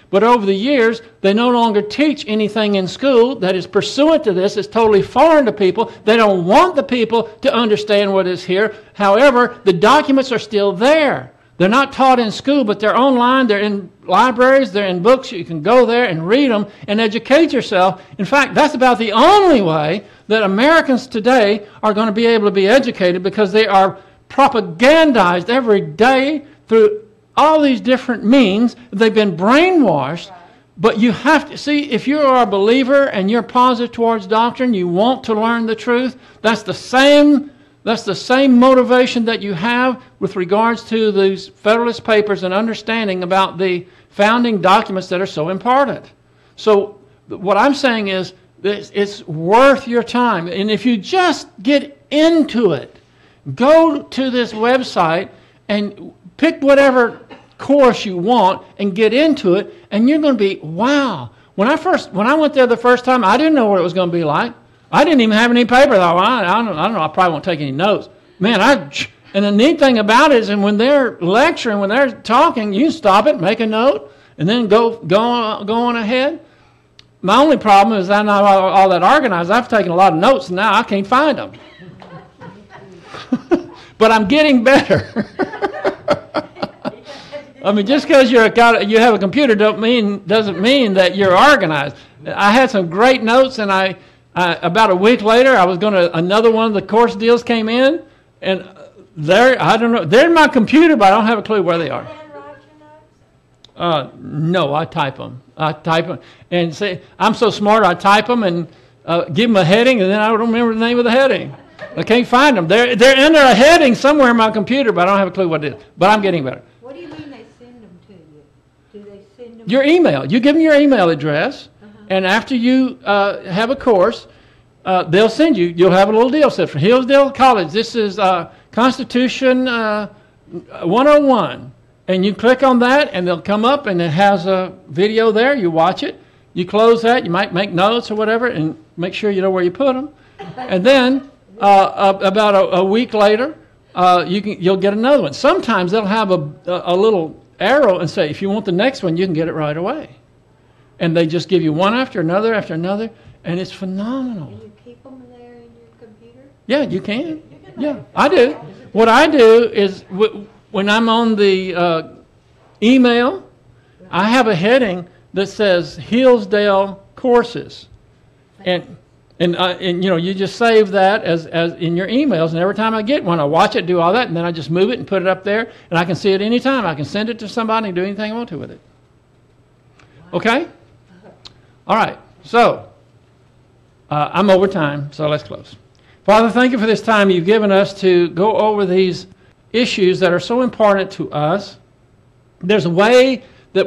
But over the years, they no longer teach anything in school that is pursuant to this. It's totally foreign to people. They don't want the people to understand what is here. However, the documents are still there. They're not taught in school, but they're online. They're in libraries. They're in books. You can go there and read them and educate yourself. In fact, that's about the only way that Americans today are going to be able to be educated, because they are propagandized every day through all these different means. They've been brainwashed. But you have to see, if you are a believer and you're positive towards doctrine, you want to learn the truth, that's the same motivation that you have with regards to these Federalist Papers and understanding about the founding documents that are so important. So what I'm saying is, it's worth your time. And if you just get into it, go to this website and pick whatever course you want and get into it, and you're going to be, wow. When I went there the first time, I didn't know what it was going to be like. I didn't even have any paper. I thought, well, I don't know, I probably won't take any notes. Man, and the neat thing about it is, and when they're lecturing, when they're talking, you stop it, make a note, and then go on ahead. My only problem is I'm not all that organized. I've taken a lot of notes, and now I can't find them. But I'm getting better. I mean, just because you have a computer doesn't mean that you're organized. I had some great notes, and about a week later, another one of the course deals came in, and I don't know, they're in my computer, but I don't have a clue where they are. No, I type them. And say, I'm so smart, I type them and give them a heading, and then I don't remember the name of the heading. I can't find them. They're under a heading somewhere in my computer, but I don't have a clue what it is. But I'm getting better. What do you mean they send them to you? Do they send them? Your email. You give them your email address, and after you have a course, they'll send you. You'll have a little deal set for Hillsdale College. This is Constitution 101. And you click on that, and they'll come up, and it has a video there. You watch it. You close that. You might make notes or whatever, and make sure you know where you put them. And then about a week later, you'll get another one. Sometimes they'll have a little arrow and say, if you want the next one, you can get it right away. And they just give you one after another, and it's phenomenal. Can you keep them there in your computer? Yeah, you can. Yeah, I do. What I do is, when I'm on the email, I have a heading that says Hillsdale Courses, and you just save that as in your emails. And every time I get one, I watch it, do all that, and then I just move it and put it up there, and I can see it anytime. I can send it to somebody and do anything I want to with it. Okay. All right. So I'm over time, so let's close. Father, thank you for this time you've given us to go over these issues that are so important to us. There's a way that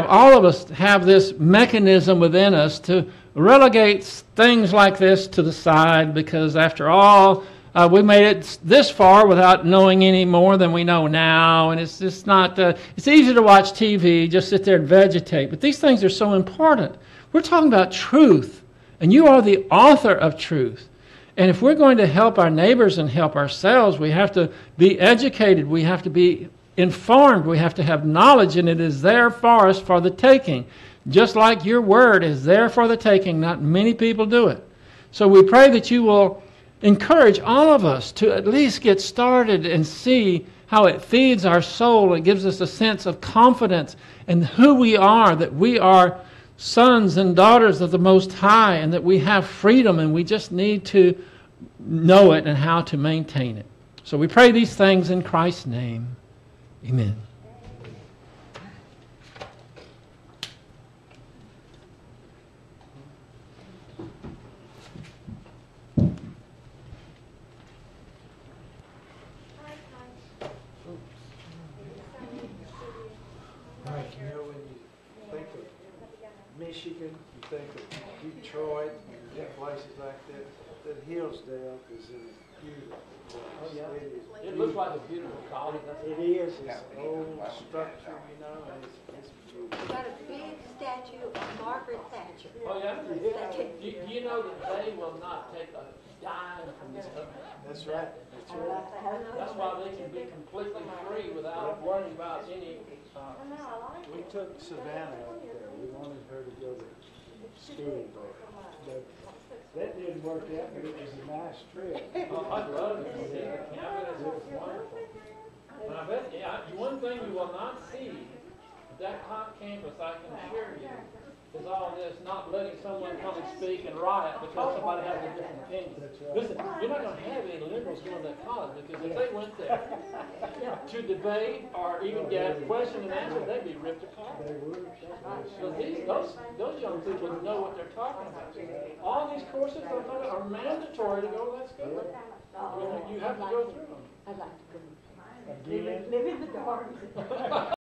all of us have this mechanism within us to relegate things like this to the side, because after all, we made it this far without knowing any more than we know now, and it's just not, it's easy to watch TV, just sit there and vegetate, but these things are so important. We're talking about truth, and you are the author of truth. And if we're going to help our neighbors and help ourselves, we have to be educated, we have to be informed, we have to have knowledge, and it is there for us for the taking. Just like your word is there for the taking, not many people do it. So we pray that you will encourage all of us to at least get started and see how it feeds our soul and gives us a sense of confidence in who we are, that we are sons and daughters of the Most High, and that we have freedom, and we just need to know it and how to maintain it. So we pray these things in Christ's name. Amen. Michigan, you think of Detroit, and places like that. That Hillsdale is in beautiful. Oh, yeah. It is It looks like a beautiful college. It is. It's an old structure, you know, and it's beautiful. We got a big statue of Margaret Thatcher. Oh, yeah? Statue. You know that they will not take a dime from this government. That's right. That's right. That's why they can be completely free without worrying about any. We took Savannah up there. We wanted her to go to school there. But that didn't work out, but it was a nice trip. Oh, I'd love to see the campus. It's wonderful. And I bet, one thing you will not see at that top campus, I can assure you, is all this not letting someone come and speak and riot because somebody has a different opinion. Listen, you're not going to have any liberals going to that college because if they went there to debate or even get question and answer, they'd be ripped apart. They would. So those young people know what they're talking about. All these courses they're talking about are mandatory to go to that school. You have to go through them. I'd like to go. Again. Live in the dark.